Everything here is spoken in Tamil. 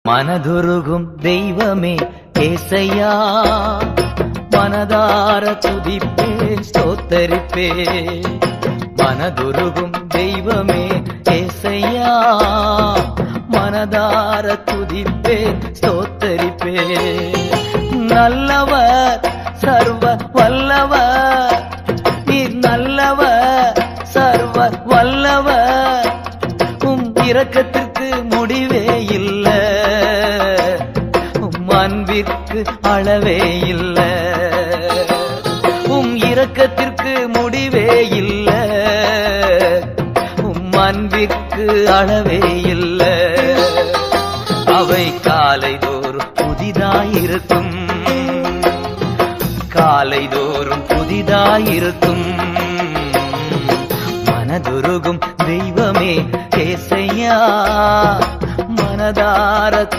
மனதுருகும் தெய்வமே ஏசையா, மனதார துதிப்பேன் ஸ்தோத்தரிப்பேன். மனதுருகும் தெய்வமே ஏசையா, மனதார துதிப்பேன் ஸ்தோத்தரிப்பேன். நல்லவர் சர்வ வல்லவர், நீர் நல்லவர் சர்வ வல்லவர். இரக்கத்திற்கு முடிவே இல்ல, அன்பிற்கு அளவே இல்ல. இரக்கத்திற்கு முடிவே இல்ல, அன்பிற்கு அளவே இல்ல. அவை காலைதோறும் புதிதாயிருக்கும், காலைதோறும் புதிதாயிருக்கும். மனதுருகும் தெய்வமே ஏசையா, மனதார